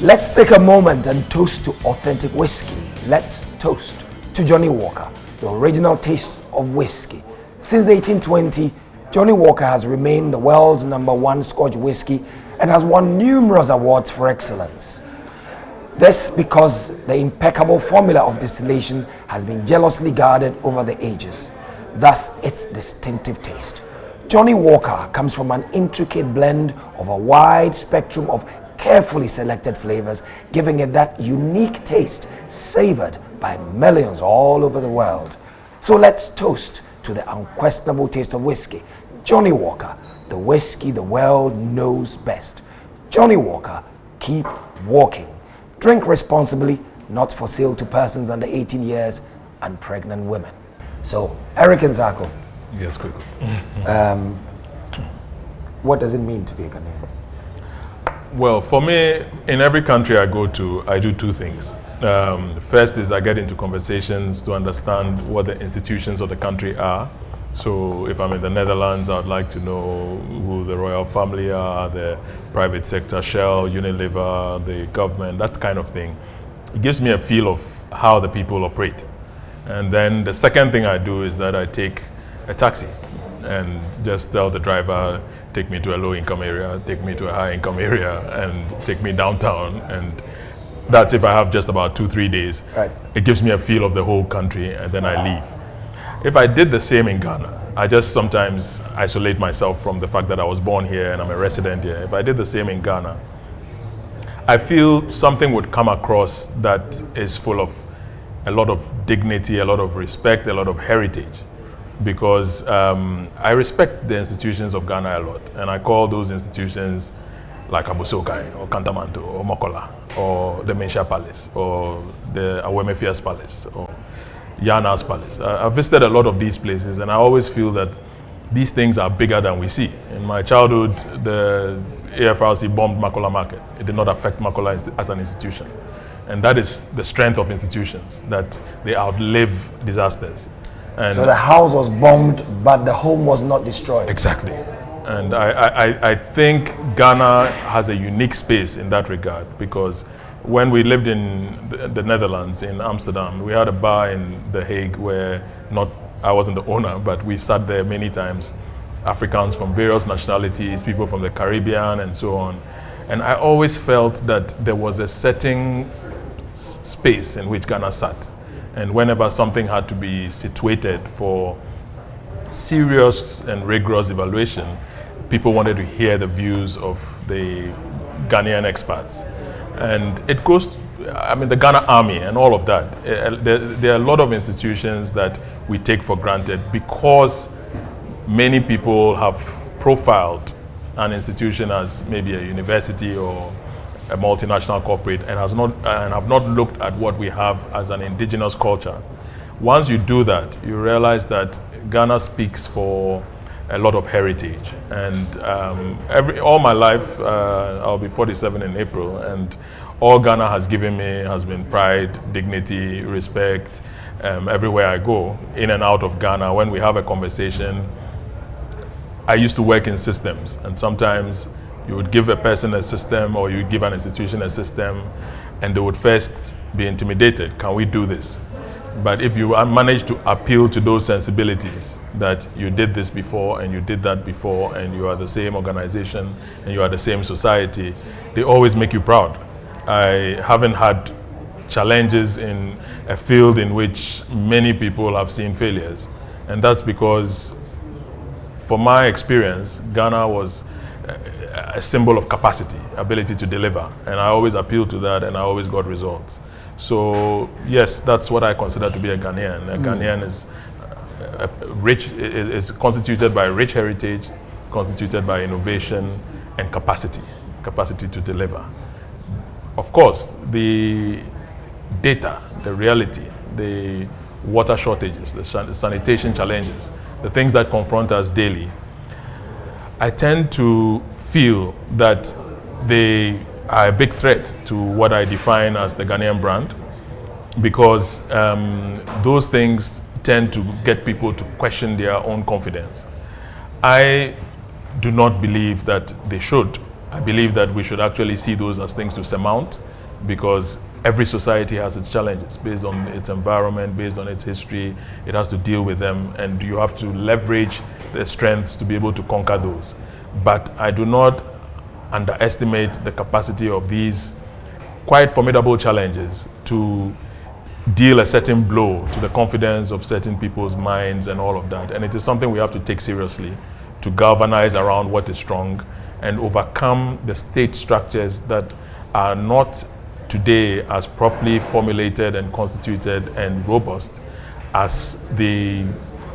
Let's take a moment and toast to authentic whiskey. Let's toast to Johnnie Walker, the original taste of whiskey. Since 1820, Johnnie Walker has remained the world's #1 Scotch whiskey and has won numerous awards for excellence. This because the impeccable formula of distillation has been jealously guarded over the ages, thus its distinctive taste. Johnnie Walker comes from an intricate blend of a wide spectrum of carefully selected flavors, giving it that unique taste savored by millions all over the world. So let's toast to the unquestionable taste of whiskey. Johnnie Walker, the whiskey the world knows best. Johnnie Walker, keep walking. Drink responsibly, not for sale to persons under 18 years and pregnant women. So, Eric Nsarkoh. Yes, Kwaku. What does it mean to be a Ghanaian? Well, for me, in every country I go to, I do two things. First is I get into conversations to understand what the institutions of the country are. So if I'm in the Netherlands, I would like to know who the royal family are, the private sector, Shell, Unilever, the government, that kind of thing. It gives me a feel of how the people operate. And then the second thing I do is that I take a taxi and just tell the driver, take me to a low-income area, take me to a high-income area, and take me downtown. And that's if I have just about 2-3 days. Right. It gives me a feel of the whole country, and then I leave. If I did the same in Ghana, I just sometimes isolate myself from the fact that I was born here and I'm a resident here. If I did the same in Ghana, I feel something would come across that is full of a lot of dignity, a lot of respect, a lot of heritage. Because I respect the institutions of Ghana a lot, and I call those institutions like Abosokai or Kantamanto or Mokola or the Mensha Palace or the Awemefia's Palace or Yana's Palace. I visited a lot of these places, and I always feel that these things are bigger than we see. In my childhood, the AFRC bombed Makola Market. It did not affect Makola as an institution. And that is the strength of institutions, that they outlive disasters. And so the house was bombed, but the home was not destroyed. Exactly. And I think Ghana has a unique space in that regard, because when we lived in the Netherlands, in Amsterdam, we had a bar in The Hague where I wasn't the owner, but we sat there many times, Africans from various nationalities, people from the Caribbean and so on. And I always felt that there was a certain space in which Ghana sat. And whenever something had to be situated for serious and rigorous evaluation, people wanted to hear the views of the Ghanaian experts. And it goes, the Ghana Army and all of that. There are a lot of institutions that we take for granted because many people have profiled an institution as maybe a university or a multinational corporate and have not looked at what we have as an indigenous culture. Once you do that, you realize that Ghana speaks for a lot of heritage. And all my life, I'll be 47 in April, and all Ghana has given me has been pride, dignity, respect. Everywhere I go, in and out of Ghana, when we have a conversation, I used to work in systems, and sometimes you would give a person a system or you would give an institution a system and they would first be intimidated. Can we do this? But if you manage to appeal to those sensibilities that you did this before and you did that before and you are the same organization and you are the same society, they always make you proud. I haven't had challenges in a field in which many people have seen failures. And that's because, for my experience, Ghana was a symbol of capacity, ability to deliver. And I always appealed to that and I always got results. So yes, that's what I consider to be a Ghanaian. A Ghanaian is is constituted by rich heritage, constituted by innovation and capacity to deliver. Of course, the data, the reality, the water shortages, the sanitation challenges, the things that confront us daily, I tend to feel that they are a big threat to what I define as the Ghanaian brand, because those things tend to get people to question their own confidence. I do not believe that they should. I believe that we should actually see those as things to surmount because every society has its challenges based on its environment, based on its history. It has to deal with them, and you have to leverage the strengths to be able to conquer those. But I do not underestimate the capacity of these quite formidable challenges to deal a certain blow to the confidence of certain people's minds and all of that. And it is something we have to take seriously, to galvanize around what is strong and overcome the state structures that are not today as properly formulated and constituted and robust as the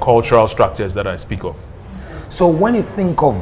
cultural structures that I speak of. So when you think of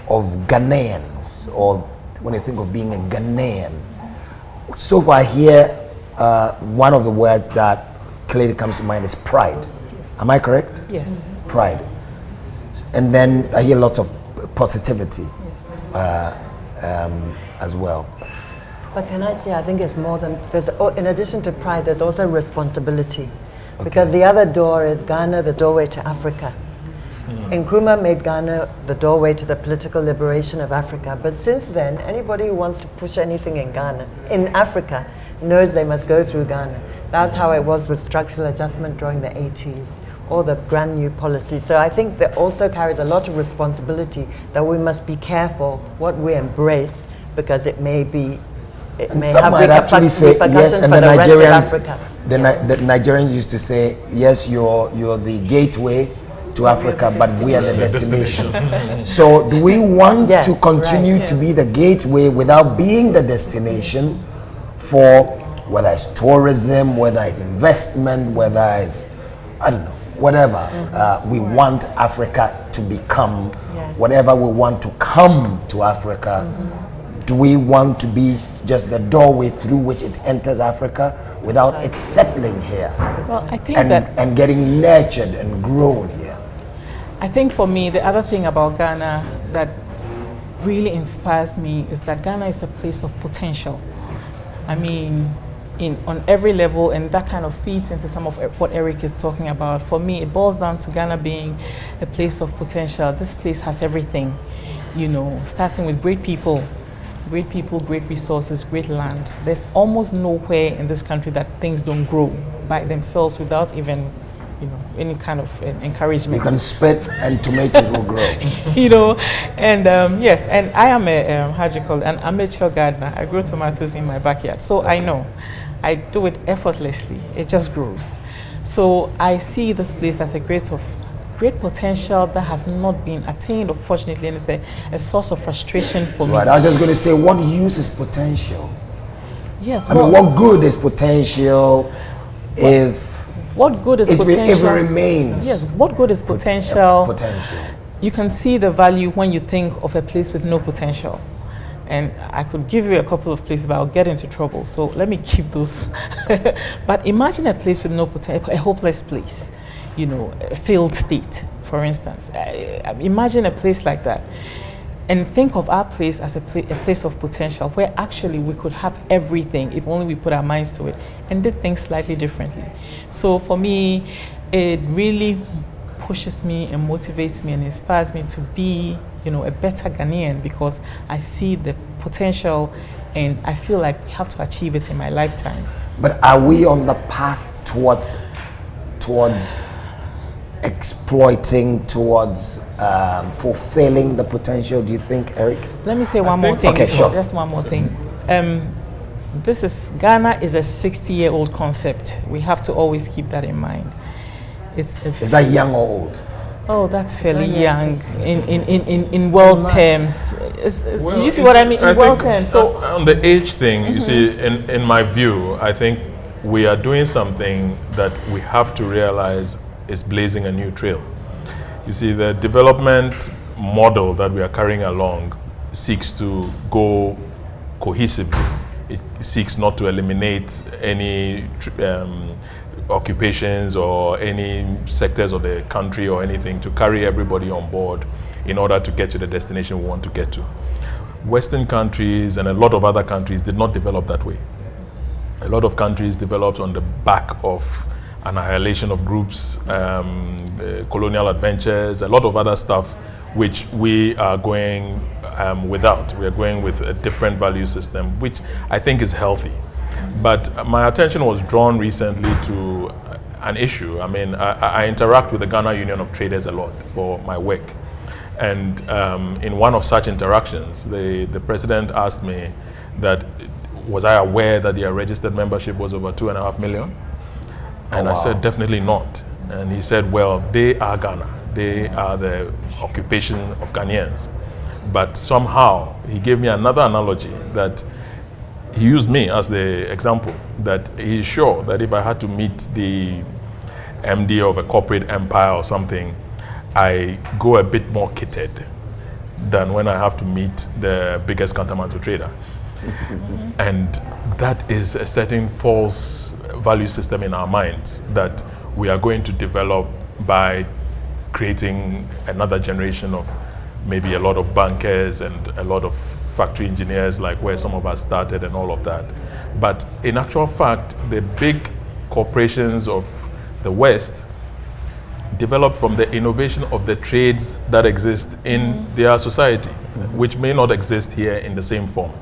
Ghanaians, or when you think of being a Ghanaian, so far I hear one of the words that clearly comes to mind is pride. Am I correct? Yes. Pride. And then I hear lots of positivity as well. But can I say, I think it's more than, in addition to pride, there's also responsibility. Okay. Because the other door is Ghana, the doorway to Africa. Nkrumah made Ghana the doorway to the political liberation of Africa. But since then, anybody who wants to push anything in Ghana, in Africa, knows they must go through Ghana. That's how it was with structural adjustment during the 80s, or the brand new policy. So I think that also carries a lot of responsibility, that we must be careful what we embrace, because it may be, it may have repercussions for the rest of Africa. The Nigerians used to say, yes, you're the gateway to Africa, but we are the destination. So do we want to continue to be the gateway without being the destination for whether it's tourism, whether it's investment, whether it's, I don't know, whatever we want Africa to become, whatever we want to come to Africa, do we want to be just the doorway through which it enters Africa without it settling here? Well, I think and getting nurtured and grown here. I think for me, the other thing about Ghana that really inspires me is that Ghana is a place of potential. I mean, on every level, and that kind of feeds into some of what Eric is talking about. For me, it boils down to Ghana being a place of potential. This place has everything, you know, starting with great people, great resources, great land. There's almost nowhere in this country that things don't grow by themselves without even, you know, any kind of encouragement. You can spit and tomatoes will grow. You know, and yes, and I am an amateur gardener. I grow tomatoes in my backyard, so I know. I do it effortlessly. It just grows. So I see this place as a great potential that has not been attained, unfortunately, and it's a source of frustration for me. Right, I was just going to say, what use is potential? Yes. I mean, what good is potential if... What good is potential? If it remains. Yes, what good is potential? Potential. You can see the value when you think of a place with no potential. And I could give you a couple of places, but I'll get into trouble. So let me keep those. But imagine a place with no potential, a hopeless place, you know, a failed state, for instance. Imagine a place like that. And think of our place as a place of potential, where actually we could have everything if only we put our minds to it and did things slightly differently. So for me, it really pushes me and motivates me and inspires me to be, you know, a better Ghanaian, because I see the potential and I feel like I have to achieve it in my lifetime. But are we on the path towards exploiting, towards fulfilling the potential, do you think, Eric? Let me say one more thing. Okay, sure. Just one more thing. Ghana is a 60-year-old concept. We have to always keep that in mind. Is that young or old? Oh, that's fairly young in world terms. You see what I mean? In world terms. So on the age thing, you see, in my view, I think we are doing something that we have to realize is blazing a new trail. You see, the development model that we are carrying along seeks to go cohesively. It seeks not to eliminate any occupations or any sectors of the country or anything, to carry everybody on board in order to get to the destination we want to get to. Western countries and a lot of other countries did not develop that way. A lot of countries developed on the back of annihilation of groups, colonial adventures, a lot of other stuff, which we are going without. We are going with a different value system, which I think is healthy. But my attention was drawn recently to an issue. I mean, I interact with the Ghana Union of Traders a lot for my work. And in one of such interactions, the president asked me that, was I aware that their registered membership was over 2.5 million? And I said, definitely not. And he said, well, they are Ghana. They are the occupation of Ghanaians. But somehow, he gave me another analogy that he used me as the example, that he's sure that if I had to meet the MD of a corporate empire or something, I go a bit more kitted than when I have to meet the biggest Kantamanto trader. And that is a certain false value system in our minds that we are going to develop by creating another generation of maybe a lot of bankers and a lot of factory engineers, like where some of us started and all of that. But in actual fact, the big corporations of the West developed from the innovation of the trades that exist in their society, which may not exist here in the same form.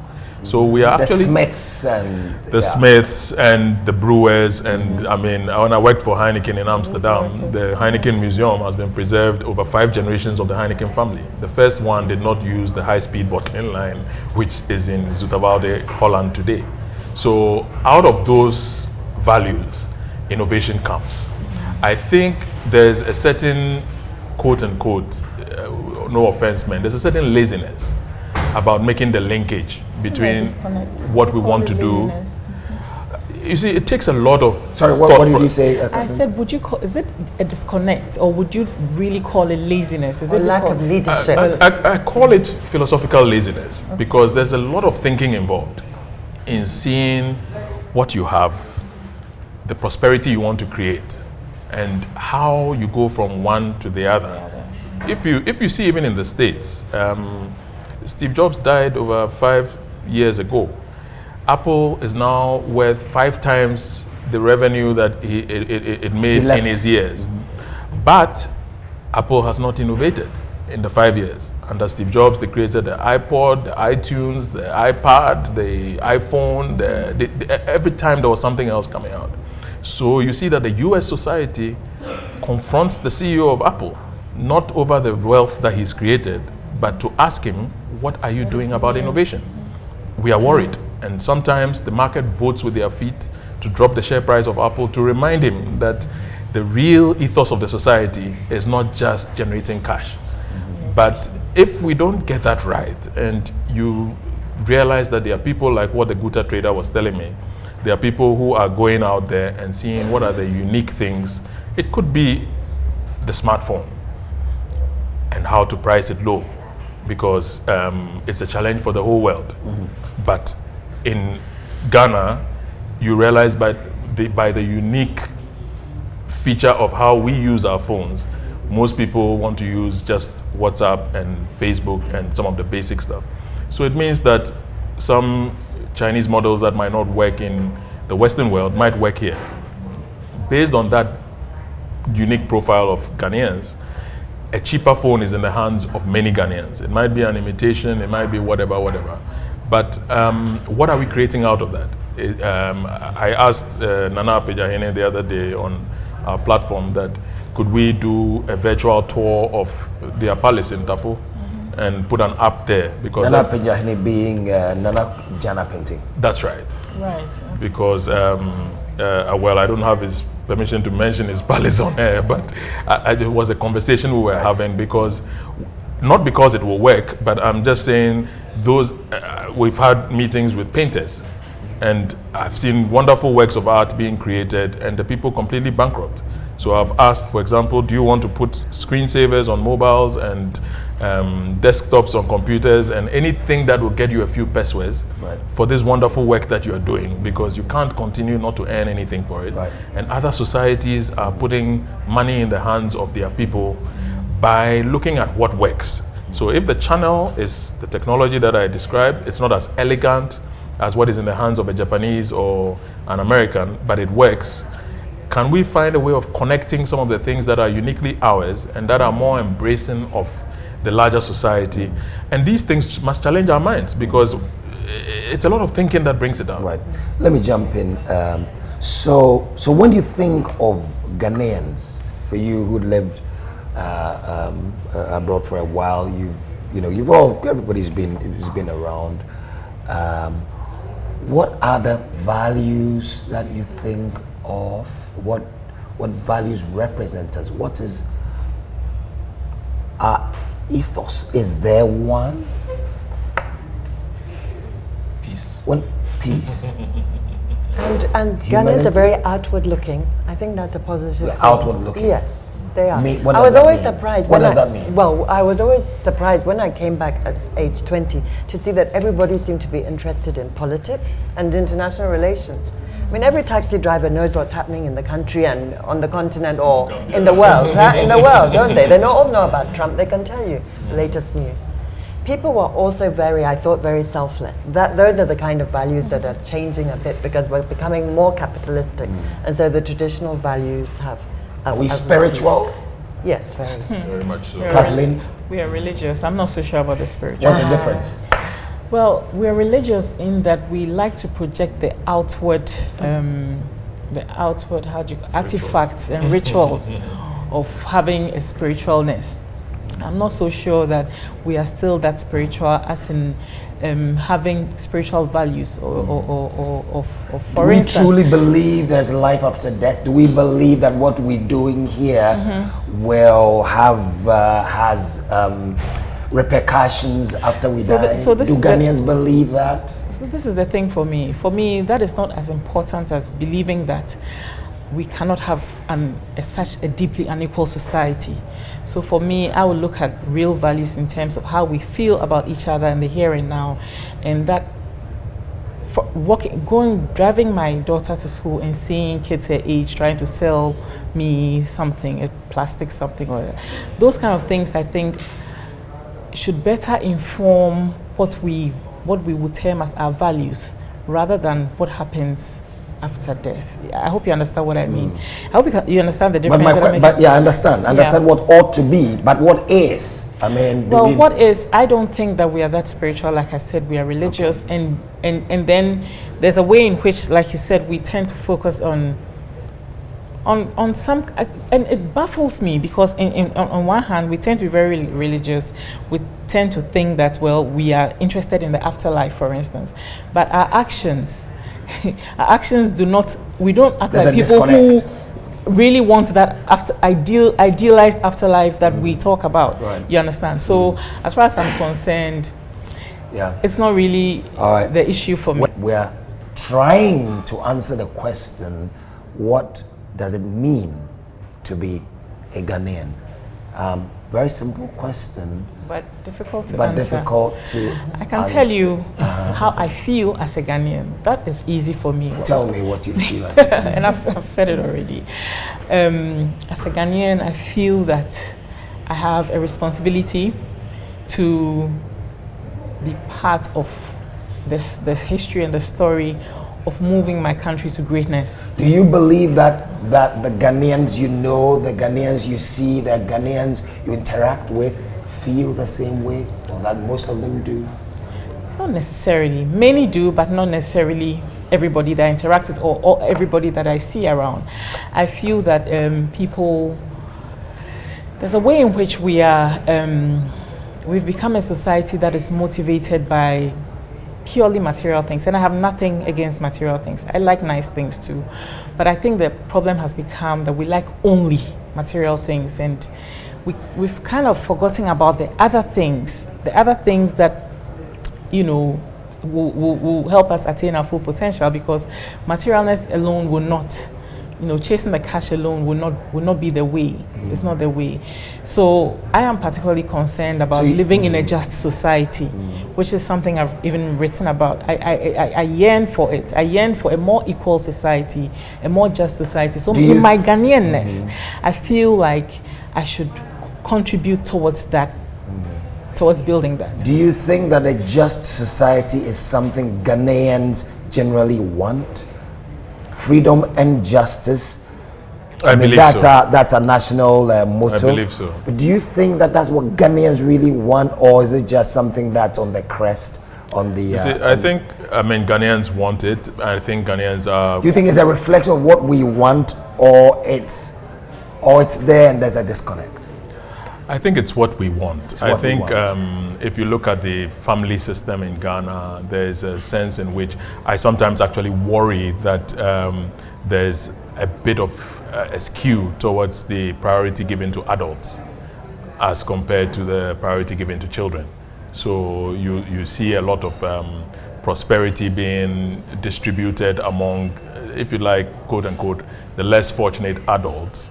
So we are actually the Smiths and the brewers, and I mean, when I worked for Heineken in Amsterdam, the Heineken Museum has been preserved over 5 generations of the Heineken family. The first one did not use the high-speed bottling line, which is in Zoeterwoude, Holland today. So out of those values, innovation comes. I think there's a certain, quote unquote, no offense, man, there's a certain laziness about making the linkage between what we want to do. You see, it takes a lot of Sorry, what did you say? I said, would you call, is it a disconnect, or would you really call it laziness? Is Or it lack of leadership. I call it philosophical laziness, because there's a lot of thinking involved in seeing what you have, the prosperity you want to create, and how you go from one to the other. If you see, even in the States, Steve Jobs died over 5 years ago. Apple is now worth 5 times the revenue that it made in his years. But Apple has not innovated in the 5 years. Under Steve Jobs, they created the iPod, the iTunes, the iPad, the iPhone. Every time there was something else coming out. So you see that the US society confronts the CEO of Apple, not over the wealth that he's created, but to ask him, what are you doing about innovation? We are worried. And sometimes the market votes with their feet to drop the share price of Apple, to remind him that the real ethos of the society is not just generating cash. But if we don't get that right, and you realize that there are people like what the Guta trader was telling me, there are people who are going out there and seeing what are the unique things. It could be the smartphone and how to price it low, because it's a challenge for the whole world. But in Ghana, you realize by the unique feature of how we use our phones, most people want to use just WhatsApp and Facebook and some of the basic stuff. So it means that some Chinese models that might not work in the Western world might work here. Based on that unique profile of Ghanaians, a cheaper phone is in the hands of many Ghanaians. It might be an imitation, it might be whatever. But what are we creating out of that? I asked Nana Pejahene the other day on our platform that could we do a virtual tour of their palace in Tafo and put an app there, because Nana Pejahene being Nana Jana painting. That's right. Right. Because well, I don't have his permission to mention his palace on air, but it was a conversation we were having, because not because it will work, but I'm just saying those we've had meetings with painters, and I've seen wonderful works of art being created, and the people completely bankrupt. So I've asked, for example, do you want to put screensavers on mobiles and desktops on computers and anything that will get you a few pesos for this wonderful work that you are doing, because you can't continue not to earn anything for it. And other societies are putting money in the hands of their people by looking at what works. So if the channel is the technology that I described, it's not as elegant as what is in the hands of a Japanese or an American, but it works. Can we find a way of connecting some of the things that are uniquely ours and that are more embracing of the larger society. And these things must challenge our minds, because it's a lot of thinking that brings it down. Right. Let me jump in. So when do you think of Ghanaians, for you who lived abroad for a while, everybody's been around. What are the values that you think of? What values represent us? What is our ethos? Is there one? Peace. Peace. And Ghanaians are very outward looking. I think that's a positive thing. Outward looking? Yes, they are. I was always surprised. What does that mean? Well, I was always surprised when I came back at age 20 to see that everybody seemed to be interested in politics and international relations. I mean, every taxi driver knows what's happening in the country and on the continent or in the world. In the world, don't they? They all know about Trump. They can tell you the latest news. People were also I thought, very selfless. Those are the kind of values that are changing a bit because we're becoming more capitalistic. And so the traditional values have... Are we spiritual? Yes, very. Very much so. Kathleen? We are religious. I'm not so sure about the spiritual. What's the difference? Well, we're religious in that we like to project the outward artifacts and rituals of having a spiritualness. I'm not so sure that we are still that spiritual as in having spiritual values or for Do we instance, truly believe there's a life after death? Do we believe that what we're doing here will has repercussions after we die? Do Ghanaians believe that? So this is the thing for me. For me, that is not as important as believing that we cannot have such a deeply unequal society. So for me, I would look at real values in terms of how we feel about each other in the here and now, and that driving my daughter to school and seeing kids her age trying to sell me something, a plastic something or those kind of things, I think should better inform what we would term as our values rather than what happens after death. I hope you understand what I mean. I hope you understand the difference. I understand. Understand what ought to be, but what is? I mean, what is? I don't think that we are that spiritual. Like I said, we are religious, and then there's a way in which, like you said, we tend to focus on some, and it baffles me because on one hand we tend to be very religious. We tend to think that, well, we are interested in the afterlife, for instance, but our actions do not. We don't act like people who really want that idealized afterlife that we talk about. Right. You understand? So as far as I'm concerned, it's not really the issue for me. We are trying to answer the question: what does it mean to be a Ghanaian? Very simple question, but difficult to answer. I can tell you how I feel as a Ghanaian. That is easy for me. Tell me what you feel as a Ghanaian. And I've said it already. As a Ghanaian, I feel that I have a responsibility to be part of this history and the story of moving my country to greatness. Do you believe that the Ghanaians you know, the Ghanaians you see, the Ghanaians you interact with feel the same way, or that most of them do? Not necessarily. Many do, but not necessarily everybody that I interact with or everybody that I see around. I feel that there's a way in which we've become a society that is motivated by purely material things, and I have nothing against material things. I like nice things too, but I think the problem has become that we like only material things, and we've kind of forgotten about the other things that will help us attain our full potential, because materialness alone will not, chasing the cash alone will not be the way. It's not the way. So I am particularly concerned about living in a just society, which is something I've even written about. I yearn for it. I yearn for a more equal society, a more just society. So in my Ghanaianness, I feel like I should contribute towards that, towards building that. Do you think that a just society is something Ghanaians generally want? Freedom and justice I believe that's so. That's a national motto. I believe so. But do you think that that's what Ghanaians really want, or is it just something that's on the crest, on the... I think, Ghanaians want it. I think Ghanaians are... Do you think it's a reflection of what we want, or it's there and there's a disconnect? I think it's what we want. I think we want. If you look at the family system in Ghana, there's a sense in which I sometimes actually worry that there's a bit of a skew towards the priority given to adults as compared to the priority given to children. So you see a lot of prosperity being distributed among, if you like, quote unquote, the less fortunate adults.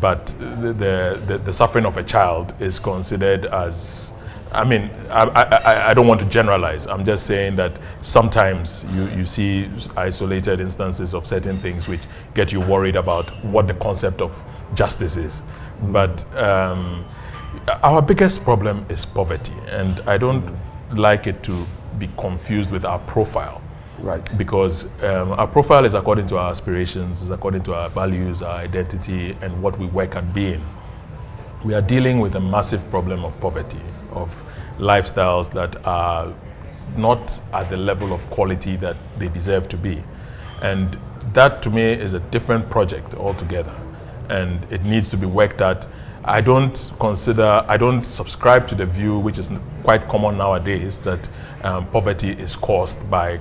But the suffering of a child is considered as, I don't want to generalize. I'm just saying that sometimes you see isolated instances of certain things which get you worried about what the concept of justice is. But our biggest problem is poverty, and I don't like it to be confused with our profile. Right. Because our profile is according to our aspirations, is according to our values, our identity, and what we work at being. We are dealing with a massive problem of poverty, of lifestyles that are not at the level of quality that they deserve to be. And that, to me, is a different project altogether. And it needs to be worked at. I don't subscribe to the view, which is quite common nowadays, that poverty is caused by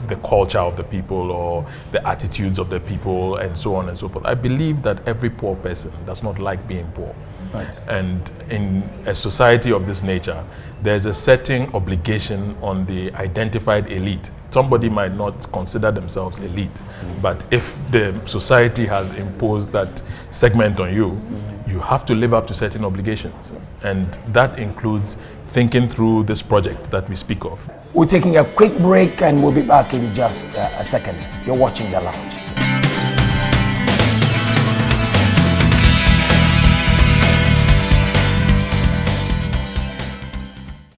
the culture of the people or the attitudes of the people and so on and so forth. I believe that every poor person does not like being poor. Right. And in a society of this nature, there's a certain obligation on the identified elite. Somebody might not consider themselves elite, but if the society has imposed that segment on you, you have to live up to certain obligations. And that includes thinking through this project that we speak of. We're taking a quick break and we'll be back in just a second. You're watching The Lounge.